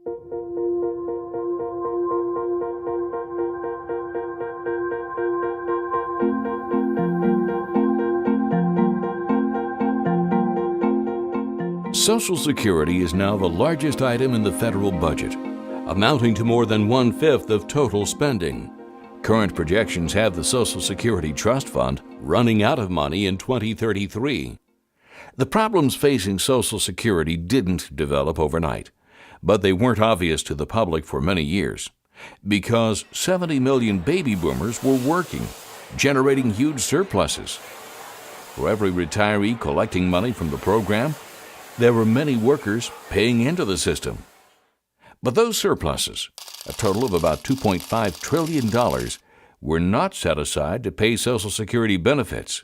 Social Security is now the largest item in the federal budget, amounting to more than 1/5 of total spending. Current projections have the Social Security Trust Fund running out of money in 2033. The problems facing Social Security didn't develop overnight, but they weren't obvious to the public for many years, because 70 million baby boomers were working, generating huge surpluses. For every retiree collecting money from the program, there were many workers paying into the system. But those surpluses, a total of about $2.5 trillion, were not set aside to pay Social Security benefits.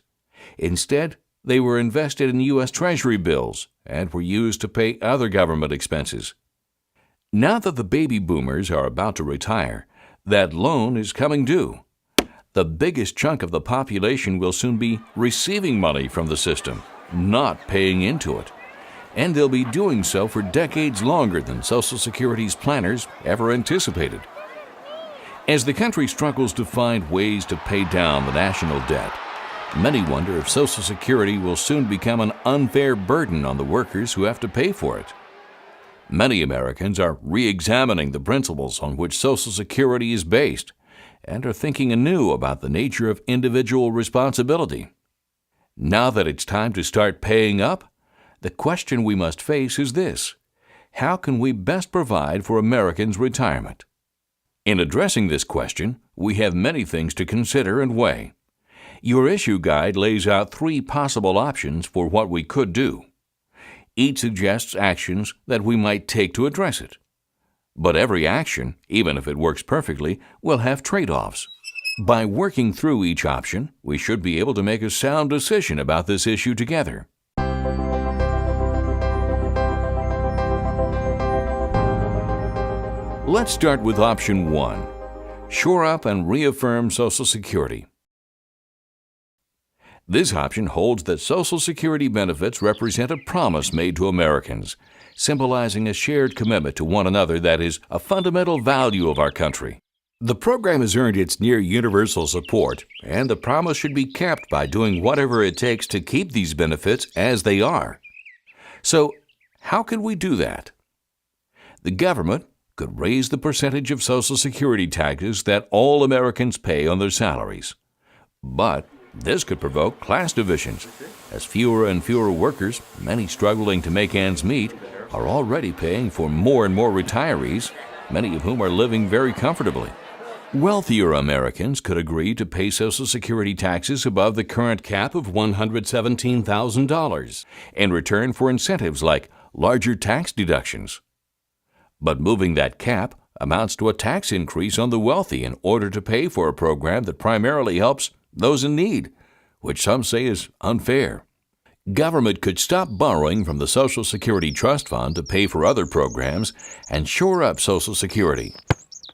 Instead, they were invested in U.S. Treasury bills and were used to pay other government expenses. Now that the baby boomers are about to retire, that loan is coming due. The biggest chunk of the population will soon be receiving money from the system, not paying into it. And they'll be doing so for decades longer than Social Security's planners ever anticipated. As the country struggles to find ways to pay down the national debt, many wonder if Social Security will soon become an unfair burden on the workers who have to pay for it. Many Americans are re-examining the principles on which Social Security is based and are thinking anew about the nature of individual responsibility. Now that it's time to start paying up, the question we must face is this: how can we best provide for Americans' retirement? In addressing this question, we have many things to consider and weigh. Your issue guide lays out 3 possible options for what we could do. Each suggests actions that we might take to address it. But every action, even if it works perfectly, will have trade-offs. By working through each option, we should be able to make a sound decision about this issue together. Let's start with option 1. Shore up and reaffirm Social Security. This option holds that Social Security benefits represent a promise made to Americans, symbolizing a shared commitment to one another that is a fundamental value of our country. The program has earned its near-universal support, and the promise should be kept by doing whatever it takes to keep these benefits as they are. So, how can we do that? The government could raise the percentage of Social Security taxes that all Americans pay on their salaries. But this could provoke class divisions, as fewer and fewer workers, many struggling to make ends meet, are already paying for more and more retirees, many of whom are living very comfortably. Wealthier Americans could agree to pay Social Security taxes above the current cap of $117,000 in return for incentives like larger tax deductions. But moving that cap amounts to a tax increase on the wealthy in order to pay for a program that primarily helps those in need, which some say is unfair. Government could stop borrowing from the Social Security Trust Fund to pay for other programs and shore up Social Security.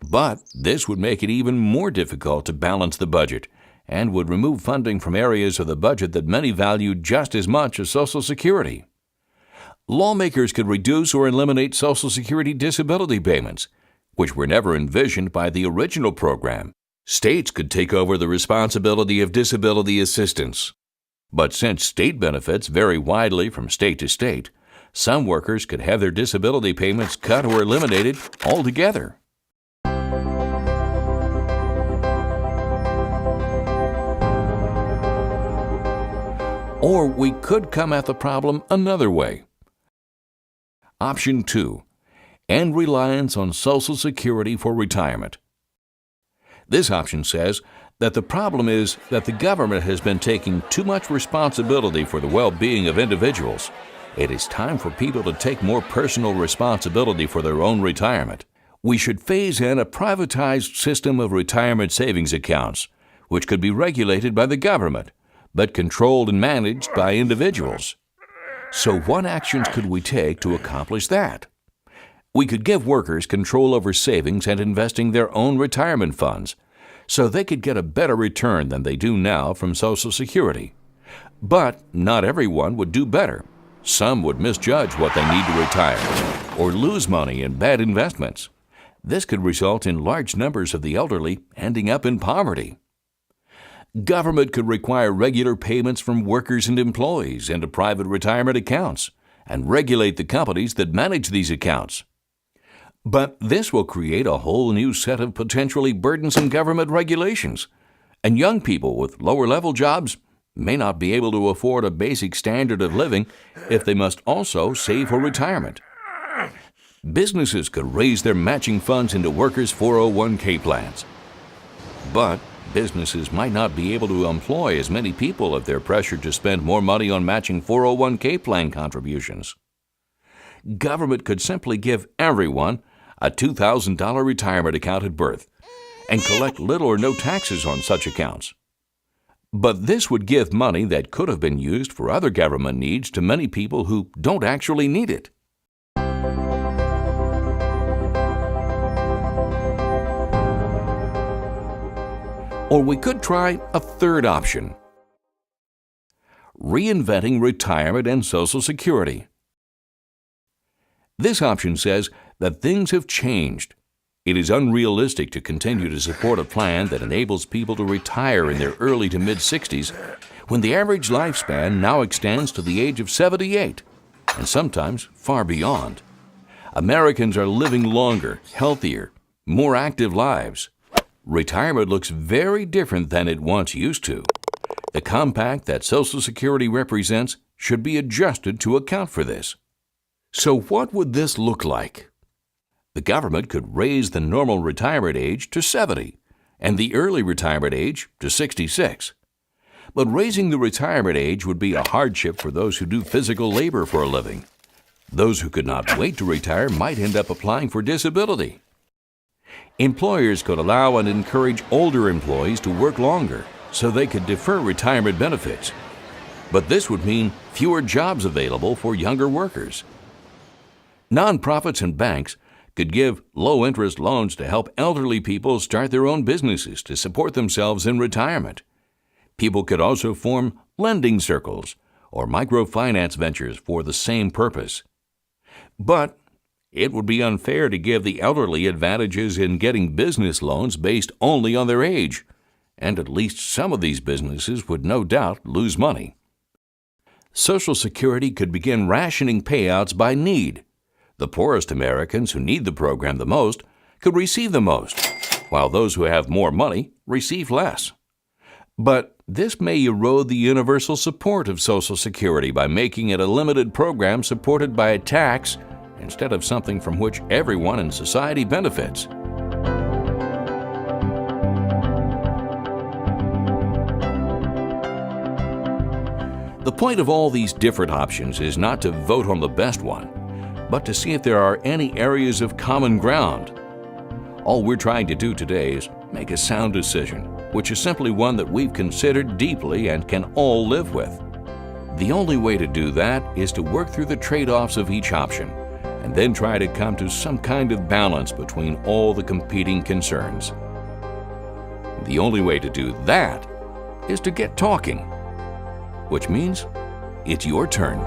But this would make it even more difficult to balance the budget and would remove funding from areas of the budget that many value just as much as Social Security. Lawmakers could reduce or eliminate Social Security disability payments, which were never envisioned by the original program. States could take over the responsibility of disability assistance. But since state benefits vary widely from state to state, some workers could have their disability payments cut or eliminated altogether. Or we could come at the problem another way. Option 2. End reliance on Social Security for retirement. This option says that the problem is that the government has been taking too much responsibility for the well-being of individuals. It is time for people to take more personal responsibility for their own retirement. We should phase in a privatized system of retirement savings accounts, which could be regulated by the government, but controlled and managed by individuals. So what actions could we take to accomplish that? We could give workers control over savings and investing their own retirement funds, so they could get a better return than they do now from Social Security. But not everyone would do better. Some would misjudge what they need to retire. or lose money in bad investments. This could result in large numbers of the elderly ending up in poverty. Government could require regular payments from workers and employees into private retirement accounts and regulate the companies that manage these accounts. But this will create a whole new set of potentially burdensome government regulations, and young people with lower-level jobs may not be able to afford a basic standard of living if they must also save for retirement. Businesses could raise their matching funds into workers' 401k plans. But businesses might not be able to employ as many people if they're pressured to spend more money on matching 401k plan contributions. Government could simply give everyone a $2,000 retirement account at birth and collect little or no taxes on such accounts. But this would give money that could have been used for other government needs to many people who don't actually need it. Or we could try a third option: reinventing retirement and Social Security. This option says that things have changed. It is unrealistic to continue to support a plan that enables people to retire in their early to mid-60s when the average lifespan now extends to the age of 78, and sometimes far beyond. Americans are living longer, healthier, more active lives. Retirement looks very different than it once used to. The compact that Social Security represents should be adjusted to account for this. So what would this look like? The government could raise the normal retirement age to 70 and the early retirement age to 66. But raising the retirement age would be a hardship for those who do physical labor for a living. Those who could not wait to retire might end up applying for disability. Employers could allow and encourage older employees to work longer so they could defer retirement benefits. But this would mean fewer jobs available for younger workers. Nonprofits and banks could give low-interest loans to help elderly people start their own businesses to support themselves in retirement. People could also form lending circles or microfinance ventures for the same purpose. But it would be unfair to give the elderly advantages in getting business loans based only on their age, and at least some of these businesses would no doubt lose money. Social Security could begin rationing payouts by need. The poorest Americans who need the program the most could receive the most, while those who have more money receive less. But this may erode the universal support of Social Security by making it a limited program supported by a tax instead of something from which everyone in society benefits. The point of all these different options is not to vote on the best one, but to see if there are any areas of common ground. All we're trying to do today is make a sound decision, which is simply one that we've considered deeply and can all live with. The only way to do that is to work through the trade-offs of each option, and then try to come to some kind of balance between all the competing concerns. The only way to do that is to get talking, which means it's your turn.